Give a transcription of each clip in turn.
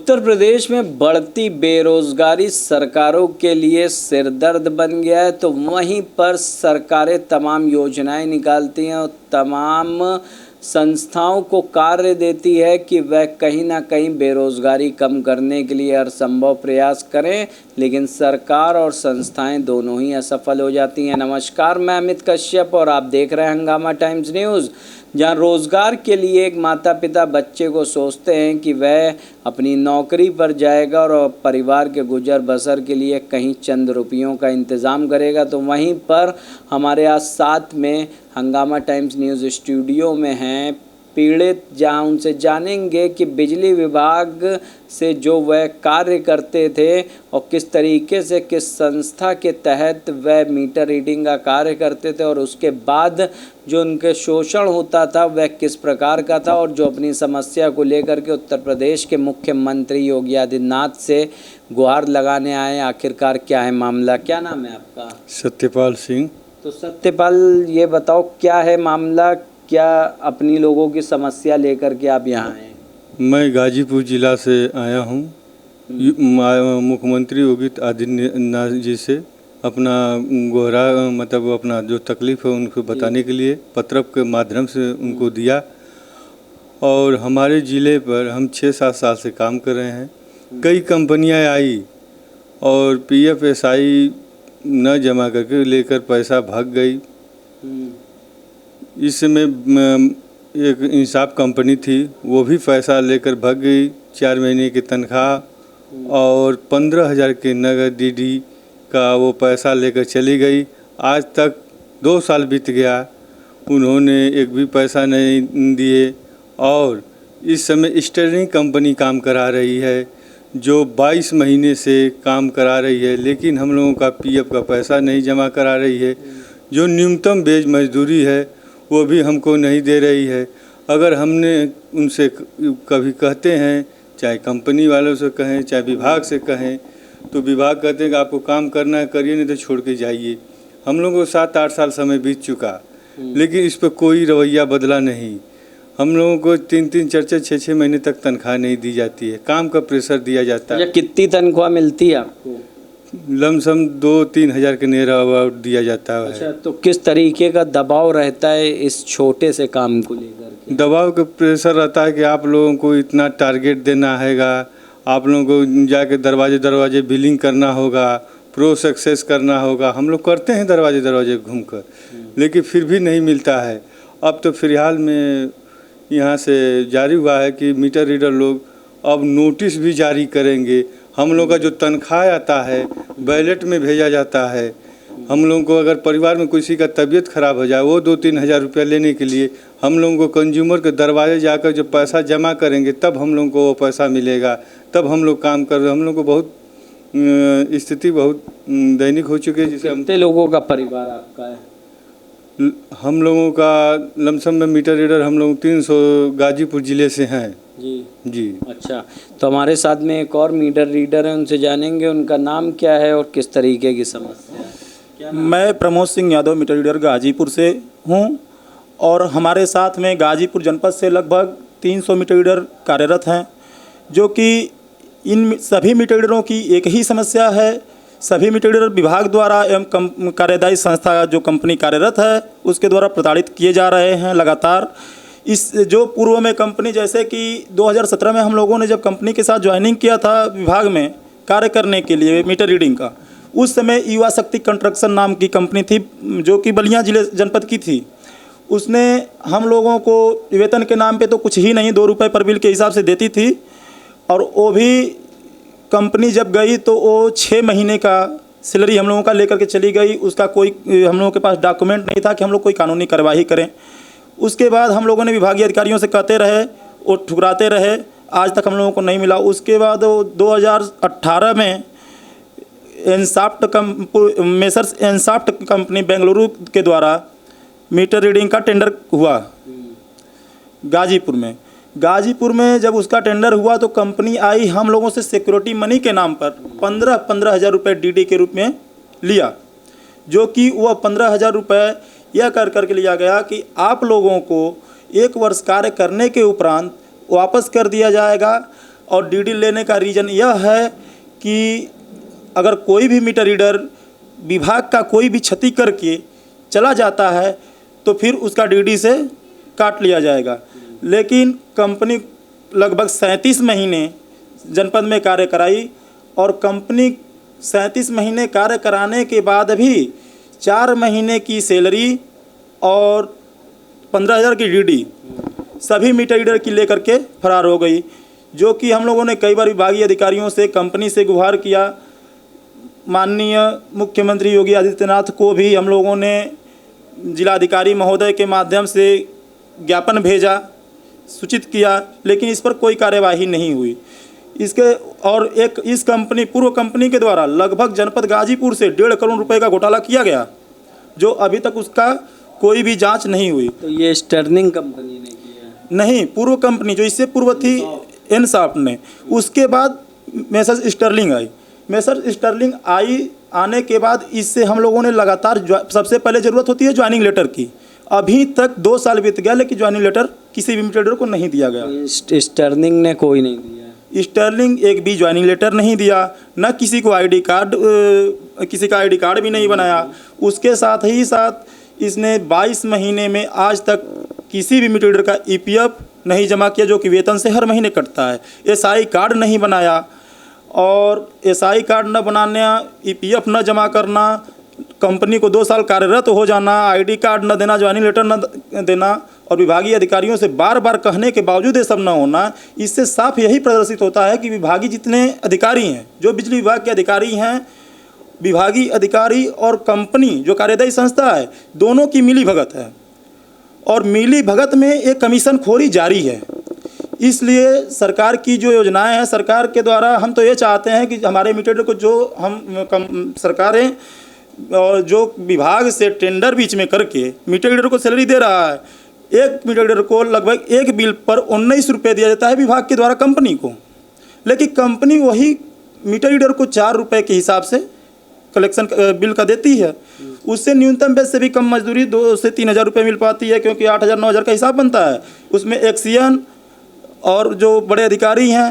उत्तर प्रदेश में बढ़ती बेरोजगारी सरकारों के लिए सिरदर्द बन गया है, तो वहीं पर सरकारें तमाम योजनाएं निकालती हैं और तमाम संस्थाओं को कार्य देती है कि वह कहीं ना कहीं बेरोजगारी कम करने के लिए हर संभव प्रयास करें, लेकिन सरकार और संस्थाएं दोनों ही असफल हो जाती हैं। नमस्कार, मैं अमित कश्यप और आप देख रहे हैं हंगामा टाइम्स न्यूज़, जहां रोज़गार के लिए एक माता पिता बच्चे को सोचते हैं कि वह अपनी नौकरी पर जाएगा और परिवार के गुजर बसर के लिए कहीं चंद रुपयों का इंतज़ाम करेगा, तो वहीं पर हमारे आज साथ में हंगामा टाइम्स न्यूज़ स्टूडियो में हैं पीड़ित, जहां उनसे जानेंगे कि बिजली विभाग से जो वह कार्य करते थे और किस तरीके से किस संस्था के तहत वह मीटर रीडिंग का कार्य करते थे और उसके बाद जो उनके शोषण होता था वह किस प्रकार का था, और जो अपनी समस्या को लेकर के उत्तर प्रदेश के मुख्यमंत्री योगी आदित्यनाथ से गुहार लगाने आए, आखिरकार क्या है मामला। क्या नाम है आपका? सत्यपाल सिंह। तो सत्यपाल, ये बताओ क्या है मामला, क्या अपनी लोगों की समस्या लेकर के आप यहाँ आए? मैं गाजीपुर जिला से आया हूँ। मुख्यमंत्री योगी आदित्यनाथ जी से अपना गोहरा मतलब अपना जो तकलीफ़ है उनको बताने के लिए पत्र के माध्यम से उनको दिया, और हमारे ज़िले पर हम 6-7 साल से काम कर रहे हैं। कई कंपनियां आई और PFSI न जमा करके लेकर पैसा भाग गई। इस समय एक इंसाफ कंपनी थी, वो भी पैसा लेकर भाग गई। 4 महीने की तनख्वाह और 15,000 के नगद DD का वो पैसा लेकर चली गई। आज तक 2 साल बीत गया, उन्होंने एक भी पैसा नहीं दिए। और इस समय स्टीयरिंग कंपनी काम करा रही है जो 22 महीने से काम करा रही है, लेकिन हम लोगों का PF का पैसा नहीं जमा करा रही है। जो न्यूनतम वेज मजदूरी है वो भी हमको नहीं दे रही है। अगर हमने उनसे कभी कहते हैं, चाहे कंपनी वालों से कहें चाहे विभाग से कहें, तो विभाग कहते हैं कि आपको काम करना है करिए, नहीं तो छोड़ के जाइए। हम लोगों को 7-8 साल समय बीत चुका, लेकिन इस पर कोई रवैया बदला नहीं। हम लोगों को 3-3, 4-4, 6-6 महीने तक तनख्वाह नहीं दी जाती है, काम का प्रेशर दिया जाता है। कितनी तनख्वाह मिलती है आपको? लमसम 2-3 हज़ार के नेरा अवार्ड दिया जाता है। अच्छा, तो किस तरीके का दबाव रहता है इस छोटे से काम को लेकर के? दबाव का प्रेशर रहता है कि आप लोगों को इतना टारगेट देना हैगा, आप लोगों को जाके दरवाजे बिलिंग करना होगा, प्रो सक्सेस करना होगा। हम लोग करते हैं दरवाजे घूमकर, लेकिन फिर भी नहीं मिलता है। अब तो फिलहाल में यहाँ से जारी हुआ है कि मीटर रीडर लोग अब नोटिस भी जारी करेंगे। हम लोग का जो तनख्वाह आता है बैलेट में भेजा जाता है। हम लोगों को अगर परिवार में किसी का तबीयत खराब हो जाए, वो 2-3 हज़ार रुपया लेने के लिए हम लोगों को कंज्यूमर के दरवाजे जाकर जो पैसा जमा करेंगे तब हम लोगों को वो पैसा मिलेगा, तब हम लोग काम कर रहे हैं। हम लोग को बहुत स्थिति बहुत दैनिक हो चुकी है। जिसे कितने लोगों का परिवार आपका है? हम लोगों का लमसम में मीटर रीडर हम लोग 300 गाजीपुर ज़िले से हैं। जी। अच्छा, तो हमारे साथ में एक और मीटर रीडर है, उनसे जानेंगे उनका नाम क्या है और किस तरीके की समस्या है। मैं प्रमोद सिंह यादव मीटर रीडर गाजीपुर से हूँ, और हमारे साथ में गाजीपुर जनपद से लगभग 300 मीटर रीडर कार्यरत हैं, जो कि इन सभी मीटर रीडरों की एक ही समस्या है। सभी मीटर रीडर विभाग द्वारा एवं कार्यदायी संस्था जो कंपनी कार्यरत है उसके द्वारा प्रताड़ित किए जा रहे हैं लगातार। इस जो पूर्व में कंपनी, जैसे कि 2017 में हम लोगों ने जब कंपनी के साथ ज्वाइनिंग किया था विभाग में कार्य करने के लिए मीटर रीडिंग का, उस समय युवा शक्ति कंस्ट्रक्शन नाम की कंपनी थी जो कि बलिया जिले जनपद की थी। उसने हम लोगों को वेतन के नाम पे तो कुछ ही नहीं, 2 रुपये पर बिल के हिसाब से देती थी, और वो भी कंपनी जब गई तो वो 6 महीने का सैलरी हम लोगों का लेकर के चली गई। उसका कोई हम लोगों के पास डॉक्यूमेंट नहीं था कि हम लोग कोई कानूनी कार्रवाई करें। उसके बाद हम लोगों ने विभागीय अधिकारियों से कहते रहे, वो ठुकराते रहे, आज तक हम लोगों को नहीं मिला। उसके बाद 2018 में मेसर्स एनसाफ्ट कंपनी बेंगलुरु के द्वारा मीटर रीडिंग का टेंडर हुआ गाजीपुर में जब उसका टेंडर हुआ तो कंपनी आई, हम लोगों से सिक्योरिटी मनी के नाम पर 15 हज़ार रुपये DD के रूप में लिया, जो कि वह 15 हज़ार रुपये यह करके लिया गया कि आप लोगों को 1 वर्ष कार्य करने के उपरांत वापस कर दिया जाएगा। और डीडी लेने का रीज़न यह है कि अगर कोई भी मीटर रीडर विभाग का कोई भी क्षति करके चला जाता है तो फिर उसका डीडी से काट लिया जाएगा। लेकिन कंपनी लगभग 37 महीने जनपद में कार्य कराई और कंपनी 37 महीने कार्य कराने के बाद भी 4 महीने की सैलरी और 15,000 की डीडी सभी मीटर रीडर की लेकर के फरार हो गई, जो कि हम लोगों ने कई बार विभागीय अधिकारियों से कंपनी से गुहार किया। माननीय मुख्यमंत्री योगी आदित्यनाथ को भी हम लोगों ने जिलाधिकारी महोदय के माध्यम से ज्ञापन भेजा, सूचित किया, लेकिन इस पर कोई कार्यवाही नहीं हुई। इसके और एक इस कंपनी पूर्व कंपनी के द्वारा लगभग जनपद गाजीपुर से 1.5 करोड़ रुपए का घोटाला किया गया, जो अभी तक उसका कोई भी जांच नहीं हुई। तो ये स्टर्लिंग कंपनी ने किया? नहीं, पूर्व कंपनी जो इससे पूर्व थी एनसॉफ्ट ने, उसके बाद मेसर्स स्टर्लिंग आई। मेसर्स स्टर्लिंग आने के बाद इससे हम लोगों ने लगातार सबसे पहले ज़रूरत होती है ज्वाइनिंग लेटर की। अभी तक 2 साल बीत गया लेकिन ज्वाइनिंग लेटर किसी भी मीटर रीडर को नहीं दिया गया। स्टर्लिंग ने कोई नहीं दिया? स्टर्लिंग एक भी ज्वाइनिंग लेटर नहीं दिया, न किसी को आईडी कार्ड, किसी का आईडी कार्ड भी नहीं बनाया। उसके साथ ही साथ इसने 22 महीने में आज तक किसी भी मीटर रीडर का ईपीएफ नहीं जमा किया, जो कि वेतन से हर महीने कटता है। एसआई कार्ड नहीं बनाया, और एसआई कार्ड न बनाना, ईपीएफ न जमा करना, कंपनी को 2 साल कार्यरत हो जाना, आईडी कार्ड न देना, ज्वाइनिंग लेटर न देना और विभागीय अधिकारियों से बार बार कहने के बावजूद ये सब न होना, इससे साफ यही प्रदर्शित होता है कि विभागीय जितने अधिकारी हैं, जो बिजली विभाग के अधिकारी हैं, विभागीय अधिकारी और कंपनी जो कार्यदायी संस्था है, दोनों की मिली भगत है और मिली भगत में एक कमीशन खोरी जारी है। इसलिए सरकार की जो योजनाएं हैं, सरकार के द्वारा हम तो ये चाहते हैं कि हमारे मीटर रीडर को जो सरकारें और जो विभाग से टेंडर बीच में करके मीटर रीडर को सैलरी दे रहा है, एक मीटर रीडर को लगभग एक बिल पर 19 रुपये दिया जाता है विभाग के द्वारा कंपनी को, लेकिन कंपनी वही मीटर रीडर को 4 रुपये के हिसाब से कलेक्शन बिल का देती है। उससे न्यूनतम बेस से भी कम मजदूरी 2 से 3,000 रुपये मिल पाती है, क्योंकि 8,000 9,000 का हिसाब बनता है। उसमें एक्सियन और जो बड़े अधिकारी हैं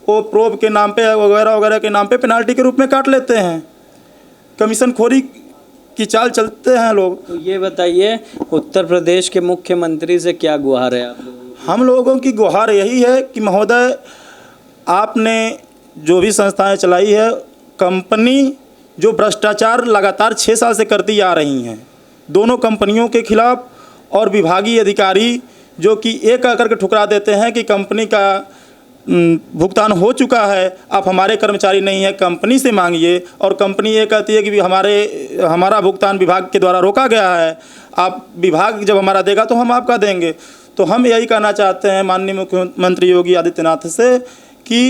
वो प्रोब के नाम पे वगैरह वगैरह के नाम पे पेनाल्टी के रूप में काट लेते हैं। कमीशन खोरी की चाल चलते हैं लोग। तो ये बताइए, उत्तर प्रदेश के मुख्यमंत्री से क्या गुहार है आप लोगों की? हम लोगों की गुहार यही है कि महोदय, आपने जो भी संस्थाएं चलाई है, कंपनी जो भ्रष्टाचार लगातार 6 साल से करती आ रही हैं, दोनों कंपनियों के खिलाफ, और विभागीय अधिकारी जो कि एक आकर के ठुकरा देते हैं कि कंपनी का भुगतान हो चुका है, आप हमारे कर्मचारी नहीं हैं, कंपनी से मांगिए, और कंपनी ये कहती है कि हमारा भुगतान विभाग के द्वारा रोका गया है, आप विभाग जब हमारा देगा तो हम आपका देंगे। तो हम यही कहना चाहते हैं माननीय मुख्यमंत्री योगी आदित्यनाथ से कि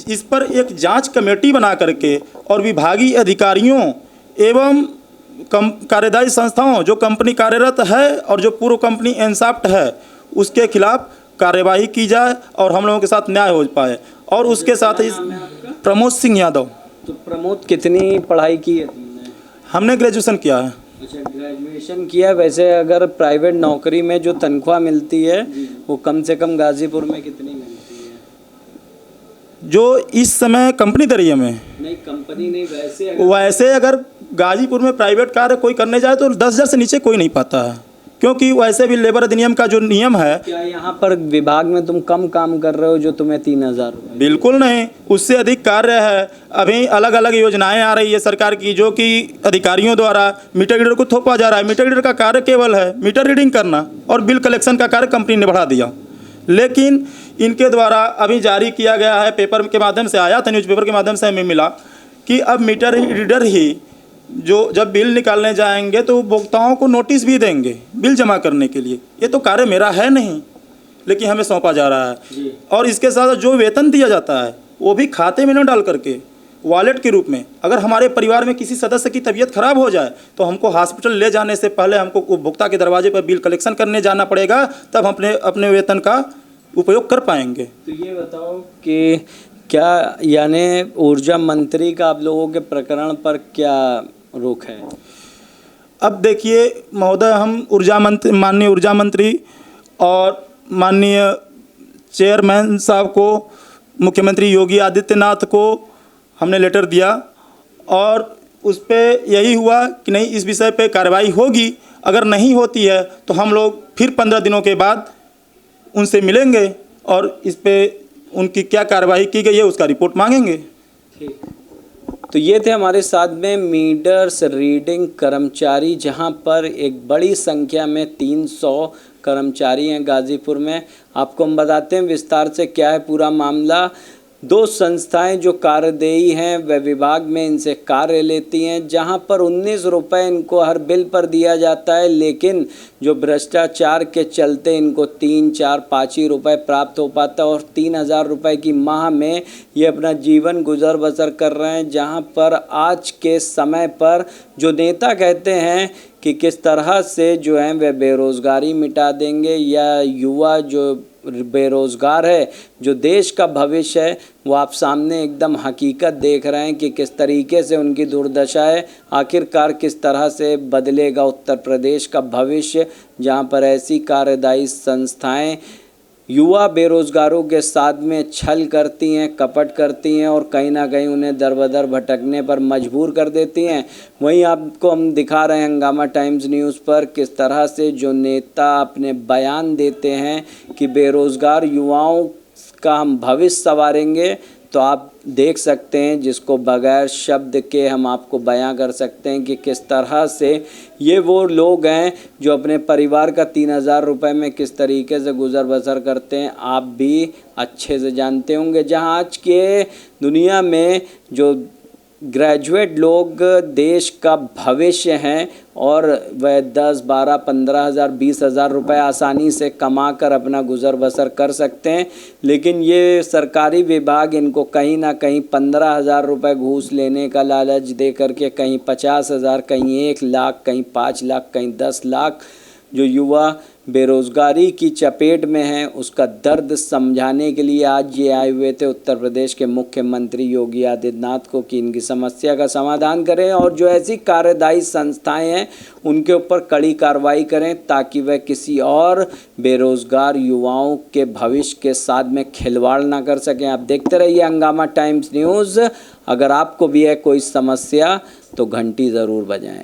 इस पर एक जांच कमेटी बना करके और विभागीय अधिकारियों एवं कार्यदायी संस्थाओं जो कंपनी कार्यरत है और जो पूर्व कंपनी एनसॉफ्ट है उसके खिलाफ कार्यवाही की जाए और हम लोगों के साथ न्याय हो पाए। और उसके साथ ही प्रमोद सिंह यादव। तो प्रमोद, कितनी पढ़ाई की है तुमने? हमने ग्रेजुएशन किया है। अच्छा, ग्रेजुएशन किया। वैसे अगर प्राइवेट नौकरी में जो तनख्वाह मिलती है वो कम से कम गाजीपुर में कितनी मिलती है? जो इस समय कंपनी दे रही है हमें? नहीं, कंपनी नहीं, वैसे अगर गाजीपुर में प्राइवेट कार्य कोई करने जाए तो 10,000 से नीचे कोई नहीं पाता है, क्योंकि वैसे भी लेबर अधिनियम का जो नियम है। क्या यहाँ पर विभाग में तुम कम काम कर रहे हो जो तुम्हें 3,000 रुपये? बिल्कुल नहीं, उससे अधिक कार्य है। अभी अलग अलग योजनाएं आ रही है सरकार की, जो कि अधिकारियों द्वारा मीटर रीडर को थोपा जा रहा है। मीटर रीडर का कार्य केवल है मीटर रीडिंग करना, और बिल कलेक्शन का कार्य कंपनी ने बढ़ा दिया। लेकिन इनके द्वारा अभी जारी किया गया है, पेपर के माध्यम से आया था, न्यूज़पेपर के माध्यम से हमें मिला कि अब मीटर रीडर ही जो जब बिल निकालने जाएंगे तो उपभोक्ताओं को नोटिस भी देंगे बिल जमा करने के लिए। ये तो कार्य मेरा है नहीं, लेकिन हमें सौंपा जा रहा है। और इसके साथ जो वेतन दिया जाता है वो भी खाते में न डाल करके वॉलेट के रूप में। अगर हमारे परिवार में किसी सदस्य की तबीयत खराब हो जाए तो हमको हॉस्पिटल ले जाने से पहले हमको उपभोक्ता के दरवाजे पर बिल कलेक्शन करने जाना पड़ेगा, तब हम अपने वेतन का उपयोग कर पाएंगे। तो ये बताओ कि क्या यानी ऊर्जा मंत्री का आप लोगों के प्रकरण पर क्या रोक है? अब देखिए महोदय, हम माननीय ऊर्जा मंत्री और माननीय चेयरमैन साहब को मुख्यमंत्री योगी आदित्यनाथ को हमने लेटर दिया और उस पे यही हुआ कि नहीं, इस विषय पे कार्रवाई होगी। अगर नहीं होती है तो हम लोग फिर 15 दिनों के बाद उनसे मिलेंगे और इस पे उनकी क्या कार्रवाई की गई है उसका रिपोर्ट मांगेंगे। तो ये थे हमारे साथ में मीटर्स रीडिंग कर्मचारी, जहां पर एक बड़ी संख्या में 300 कर्मचारी हैं गाज़ीपुर में। आपको हम बताते हैं विस्तार से क्या है पूरा मामला। 2 संस्थाएं जो कार्यदेयी हैं वह विभाग में इनसे कार्य लेती हैं, जहां पर 19 रुपये इनको हर बिल पर दिया जाता है, लेकिन जो भ्रष्टाचार के चलते इनको 3, 4, 5 ही रुपये प्राप्त हो पाता है और 3000 रुपये की माह में ये अपना जीवन गुजर बसर कर रहे हैं। जहां पर आज के समय पर जो नेता कहते हैं कि किस तरह से जो है वे बेरोज़गारी मिटा देंगे या युवा जो बेरोज़गार है, जो देश का भविष्य है, वो आप सामने एकदम हकीकत देख रहे हैं कि किस तरीके से उनकी दुर्दशा है। आखिरकार किस तरह से बदलेगा उत्तर प्रदेश का भविष्य, जहां पर ऐसी कार्यदायी संस्थाएं युवा बेरोज़गारों के साथ में छल करती हैं, कपट करती हैं और कहीं ना कहीं उन्हें दर-बदर भटकने पर मजबूर कर देती हैं। वहीं आपको हम दिखा रहे हैं हंगामा टाइम्स न्यूज़ पर किस तरह से जो नेता अपने बयान देते हैं कि बेरोज़गार युवाओं का हम भविष्य संवारेंगे, तो आप देख सकते हैं जिसको बगैर शब्द के हम आपको बयां कर सकते हैं कि किस तरह से ये वो लोग हैं जो अपने परिवार का 3000 रुपये में किस तरीके से गुजर बसर करते हैं। आप भी अच्छे से जानते होंगे, जहां आज के दुनिया में जो ग्रेजुएट लोग देश का भविष्य हैं और वह 10, 12, 15,000, 20,000 रुपये आसानी से कमा कर अपना गुजर बसर कर सकते हैं, लेकिन ये सरकारी विभाग इनको कहीं ना कहीं 15,000 रुपये घूस लेने का लालच दे करके कहीं 50,000, कहीं 1 लाख, कहीं 5 लाख, कहीं 10 लाख जो युवा बेरोज़गारी की चपेट में हैं उसका दर्द समझाने के लिए आज ये आए हुए थे उत्तर प्रदेश के मुख्यमंत्री योगी आदित्यनाथ को कि इनकी समस्या का समाधान करें और जो ऐसी कार्यदायी संस्थाएं हैं उनके ऊपर कड़ी कार्रवाई करें ताकि वह किसी और बेरोज़गार युवाओं के भविष्य के साथ में खिलवाड़ ना कर सकें। आप देखते रहिए हंगामा टाइम्स न्यूज़। अगर आपको भी है कोई समस्या तो घंटी ज़रूर बजाएं।